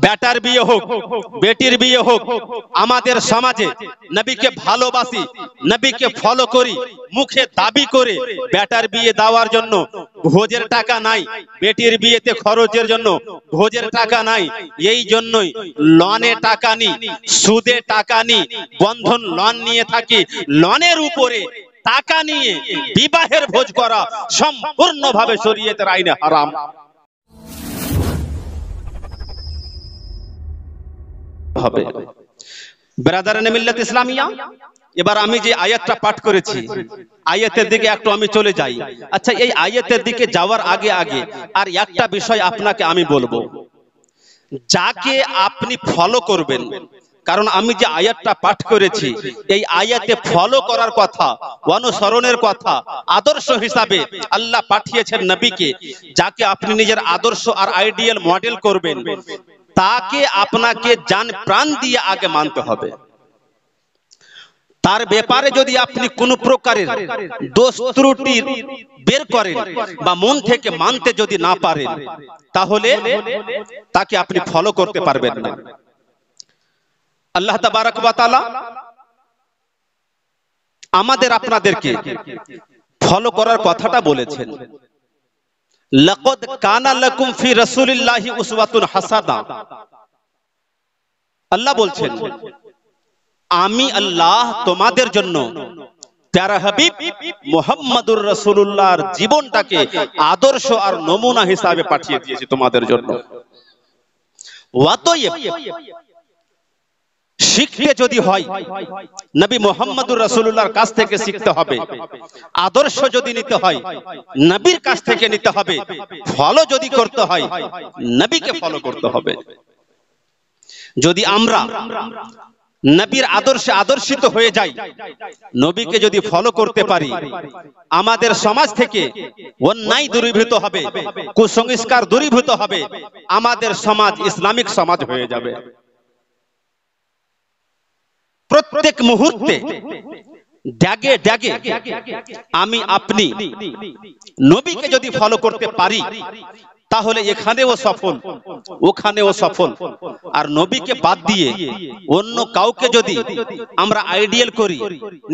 Better বিয়ে হোক বেটির বিয়ে হোক, আমাদের সমাজে নবীকে ভালোবাসি, নবীকে ফলো করি, মুখে দাবি করে বেটার বিয়ে দেওয়ার জন্য ভোজের টাকা নাই, বেটির বিয়েতে খরচের জন্য ভোজের টাকা নাই, এই জন্যই লনে টাকা নি, সুদে টাকা নি, বন্ধন লোন নিয়ে থাকি, লোনের উপরে টাকা নিয়ে বিবাহের ভোজ করা সম্পূর্ণভাবে শরীয়তের আইনে হারাম। হবে ব্রাদারানে মিল্লাত ইসলামিয়া। এবার আমি যে আয়াতটা পাঠ করেছি, আয়াতের দিকে একটু আমি চলে যাই। আচ্ছা, এই আয়াতের দিকে যাওয়ার আগে আর একটা বিষয় আপনাকে আমি বলবো, যাকে আপনি ফলো করবেন, কারণ আমি যে আয়াতটা পাঠ করেছি এই আয়াতে ফলো করার কথা, অনুসরণের কথা, আদর্শ হিসাবে আল্লাহ পাঠিয়েছেন নবীকে, যাকে আপনি নিজের আদর্শ আর আইডিয়াল মডেল করবেন, তাকে আপনাকে জান প্রাণ দিয়ে আগে মানতে হবে। তার ব্যাপারে যদি আপনি কোন প্রকারের দোষ ত্রুটি বের করেন বা মন থেকে মানতে যদি না পারেন, তাহলে তাকে আপনি ফলো করতে পারবেন না। আল্লাহ তাবারক ওয়া তাআলা আমাদের আপনাদেরকে ফলো করার কথাটা বলেছেন, লাকাদ কানা লাকুম ফি রাসূলিল্লাহি উসওয়াতুন হাসানাহ। আল্লাহ বলছেন, আমি আল্লাহ তোমাদের জন্য প্যারা হাবিব মুহাম্মদুর রাসূলুল্লাহর জীবনটাকে আদর্শ আর নমুনা হিসাবে পাঠিয়ে দিয়েছি তোমাদের জন্য। ওয়াতয়ব, শিখতে যদি হয় নবী মুহাম্মদুর রাসূলুল্লাহর কাছ থেকে শিখতে হবে, আদর্শ যদি নিতে হয় নবীর কাছ থেকে নিতে হবে, ফলো যদি করতে হয় নবীকে ফলো করতে হবে। যদি আমরা নবীর আদর্শে আদর্শিত হয়ে যাই, নবীকে যদি ফলো করতে পারি, আমাদের সমাজ থেকে অন্যায় দূরীভূত হবে, কুসংস্কার দূরীভূত হবে, আমাদের সমাজ ইসলামিক সমাজ হয়ে যাবে। প্রত্যেক মুহূর্তে ড্যাগে ড্যাগে আমি আপনি নবীকে যদি ফলো করতে পারি, তাহলে এখানেও সফল ওখানেও সফল। আর নবীকে বাদ দিয়ে অন্য কাউকে যদি আমরা আইডিয়াল করি,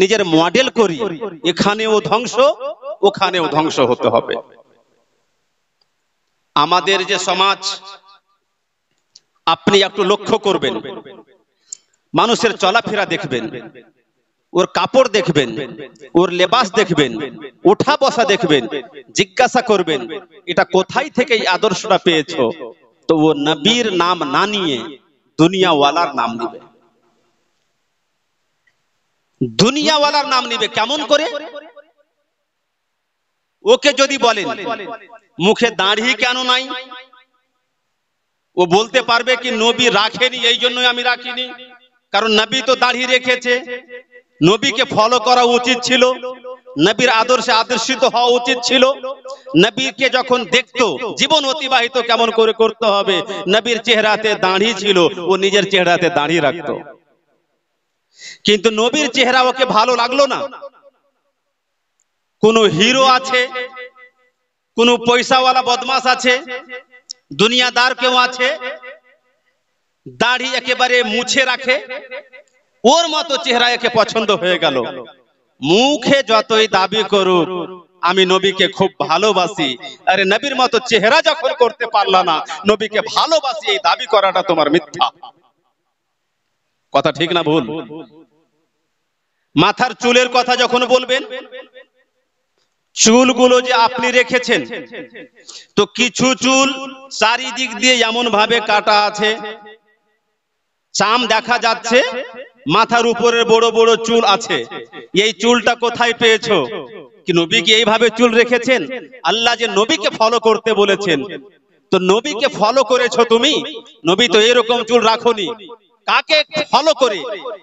নিজের মডেল করি, এখানেও ধ্বংস ওখানেও ধ্বংস হতে হবে। আমাদের যে সমাজ, আপনি একটু লক্ষ্য করবেন, মানুষের চলাফেরা দেখবেন, ওর কাপড় দেখবেন, ওর লেবাস দেখবেন, ওঠা বসা দেখবেন, জিজ্ঞাসা করবেন এটা কোথায় থেকে এই আদর্শটা পেয়েছো, তো ও নবীর নাম না নিয়ে দুনিয়াওয়ালার নাম নিবে। দুনিয়াওয়ালার নাম নিবে কেমন করে? ওকে যদি বলেন মুখে দাড়ি কেন নাই, ও বলতে পারবে কি নবী রাখেনি এই জন্যই আমি রাখিনি, কারণ নবী তো দাড়ি রেখেছে। নবীকে ফলো করা উচিত ছিল, নবীর আদর্শে আদর্শিত হওয়া উচিত ছিল। নবীকে যখন দেখতো জীবন অতিবাহিত কেমন করে করতে হবে, নবীর চেহারাতে দাড়ি ছিল, ও নিজের চেহারাতে দাড়ি রাখতো, কিন্তু নবীর চেহারা ওকে ভালো লাগলো না। কোন হিরো আছে, কোন পয়সাওয়ালা বদমাশ আছে, দুনিয়াদার কেউ আছে, দাড়ি একেবারে মুছে রাখে, ওর মতো চেহারা একে পছন্দ হয়ে গেল। মুখে যতই দাবি করুক আমি নবীকে খুব ভালোবাসি, আরে নবীর মতো চেহারা যখন করতে পারলা না, নবীকে ভালোবাসি এই দাবি করাটা তোমার মিথ্যা কথা। ঠিক না ভুল? মাথার চুলের কথা যখন বলবেন, চুলগুলো যে আপনি রেখেছেন, তো কিছু চুল চারিদিক দিয়ে এমন ভাবে কাটা আছে, চাম দেখা যাচ্ছে, মাথার উপরে বড় বড় চুল আছে। এই চুলটা কোথায় পেয়েছো? কি নবী কি এইভাবে চুল রেখেছেন? আল্লাহ যে নবীকে ফলো করতে বলেছেন, তো নবীকে ফলো করেছো তুমি? নবী তো এরকম চুল রাখোনি। কাকে ফলো করে,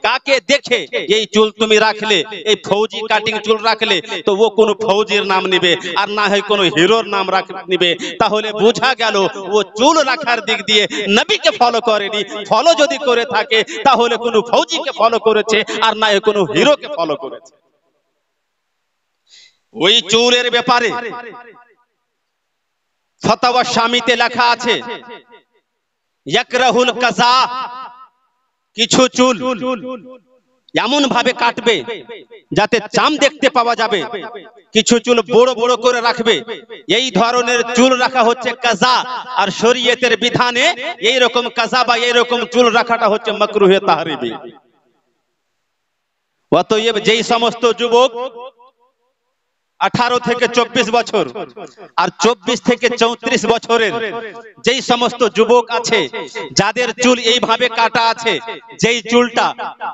কাকে দেখে এই চুল তুমি রাখলে? এই ফৌজি কাটিং চুল রাখলে তো ও কোন ফৌজির নাম নিবে, আর না হয় কোন হিরোর নাম নিবে। তাহলে বোঝা গেল ও চুল রাখার দিক দিয়ে নবীকে ফলো করেনি। ফলো যদি করে থাকে তাহলে কোন ফৌজিকে ফলো করেছে, আর না হয় কোন হিরোকে ফলো করেছে। ওই চুলের ব্যাপারে ফতোয়া শামিতে লেখা আছে, ইয়াকরাহুল কাযা, কিছু চুল এমন ভাবে কাটবে যাতে চাম দেখতে পাওয়া যাবে, কিছু চুল বড় বড় করে রাখবে। এই ধরনের চুল রাখা হচ্ছে কাযা। আর শরীয়তের বিধানে এই রকম কাযা বা এই রকম চুল রাখাটা হচ্ছে মাকরুহে তাহরিমি। অতএব যেই সমস্ত যুবক 18 থেকে 24 বছর আর 24 থেকে 34 বছরের যেই সমস্ত যুবক আছে যাদের চুল এইভাবে কাটা আছে, যেই চুলটা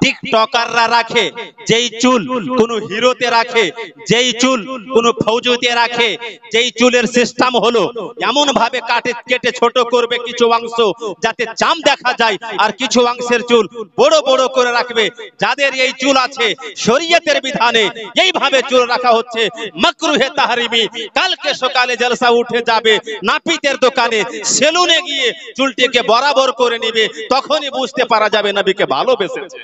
টিকটকাররা রাখে, যেই চুল কোন হিরোতে রাখে, যেই চুল কোন ফৌজতে রাখে, যেই চুলের সিস্টেম হলো এমন ভাবে কেটে ছোট করবে কিছু অংশ যাতে চাম দেখা যায়, আর কিছু অংশের চুল বড় বড় করে রাখবে। যাদের এই চুল আছে শরীয়তের বিধানে এইভাবে চুল রাখা হচ্ছে মাকরুহে তাহরিমি। কালকে সকালে জলসা উঠে যাবে, নাপিতের দোকানে সেলুনে গিয়ে চুলটিকে বরাবর করে নেবে, তখনই বুঝতে পারা যাবে নবীকে ভালোবেসেছে।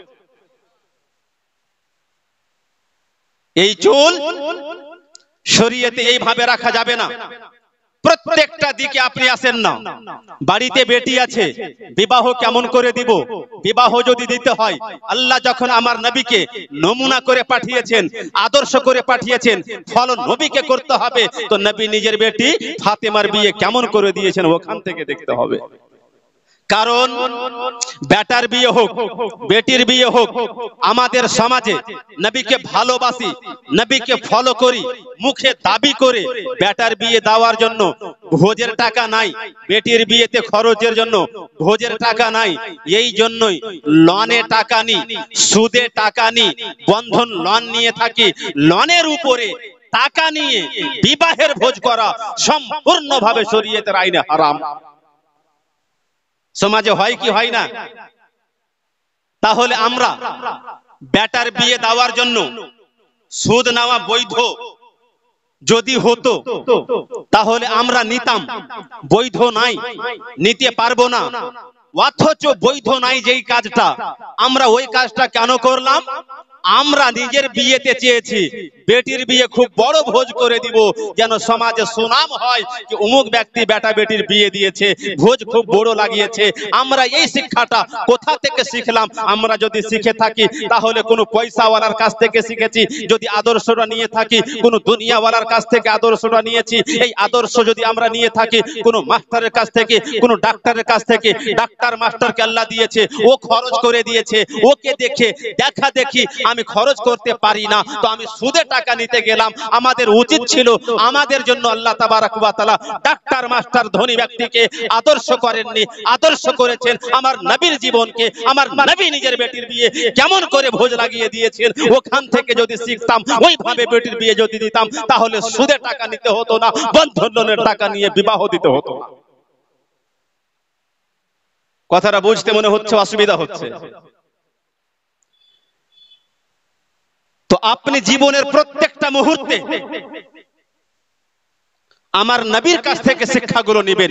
এই চুল শরীয়তে এইভাবে রাখা যাবে না। প্রত্যেকটা দিকে আপনি আসেন না। বাড়িতে বেটি আছে, বিবাহ কেমন করে দিব? বিবাহ যদি দিতে হয়, আল্লাহ যখন আমার নবীকে নমুনা করে পাঠিয়েছেন, আদর্শ করে পাঠিয়েছেন, ফলো নবীকে করতে হবে, তো নবী নিজের বেটি ফাতেমার বিয়ে কেমন করে দিয়েছেন ওখান থেকে দেখতে হবে। কারণ বেটার বিয়ে হোক বেটির বিয়ে হোক, আমাদের সমাজে নবীকে ভালোবাসি, নবীকে ফলো করি, মুখে দাবি করে বেটার বিয়ে দেওয়ার জন্য ভোজের টাকা নাই, বেটির বিয়েতে খরচের জন্য ভোজের টাকা নাই। এই জন্যই লনে টাকা নি, সুদে টাকা নি, বন্ধন লন নিয়ে থাকি, লনের উপরে টাকা নিয়ে বিবাহের ভোজ করা সম্পূর্ণভাবে শরীয়তের আইনে হারাম। সমাজে হয় কি হয় না? তাহলে আমরা বেটার বিয়ে দেওয়ার জন্য সুদ নেওয়া বৈধ যদি হতো তাহলে আমরা নিতাম, বৈধ নাই, নিতে পারবো না। অথচ বৈধ নাই যেই কাজটা, আমরা ওই কাজটা কেন করলাম? আমরা নিজের বিয়েতে চেয়েছি বেটির বিয়ে খুব বড় ভোজ করে দিব, যেন সমাজে সুনাম হয় যে অমুক ব্যক্তি বেটা বেটির বিয়ে দিয়েছে, ভোজ খুব বড় লাগিয়েছে। আমরা এই শিক্ষাটা কোথা থেকে শিখলাম? আমরা যদি শিখে থাকি তাহলে কোনো পয়সাওয়ালার কাছ থেকে শিখেছি, যদি আদর্শটা নিয়ে থাকি কোনো দুনিয়াওয়ালার কাছ থেকে আদর্শটা নিয়েছি। এই আদর্শ যদি আমরা নিয়ে থাকি কোনো মাস্টারের কাছ থেকে, কোনো ডাক্তারের কাছ থেকে, ডাক্তার মাস্টারকে আল্লাহ দিয়েছে, ও খরচ করে দিয়েছে, ওকে দেখে দেখা দেখি আমি খরচ করতে পারি না, তো আমি সুদে টাকা নিতে গেলাম। আমাদের উচিত ছিল, আমাদের জন্য আল্লাহ তাবারাক ওয়া তাআলা ডাক্তার মাস্টার ধনী ব্যক্তিকে আদর্শ করেননি, আদর্শ করেছেন আমার নবীর জীবনকে। আমার নবী নিজের বেটির বিয়ে কেমন করে ভোজ লাগিয়ে দিয়েছেন, ওখান থেকে যদি শিখতাম, ওইভাবে বেটির বিয়ে যদি দিতাম, তাহলে সুদে টাকা নিতে হতো না, বন্ধন লোনের টাকা নিয়ে বিবাহ দিতে হতো না। কথাটা বুঝতে মনে হচ্ছে অসুবিধা হচ্ছে? তো আপনি জীবনের প্রত্যেকটা মুহূর্তে আমার নবীর কাছ থেকে শিক্ষাগুলো নেবেন।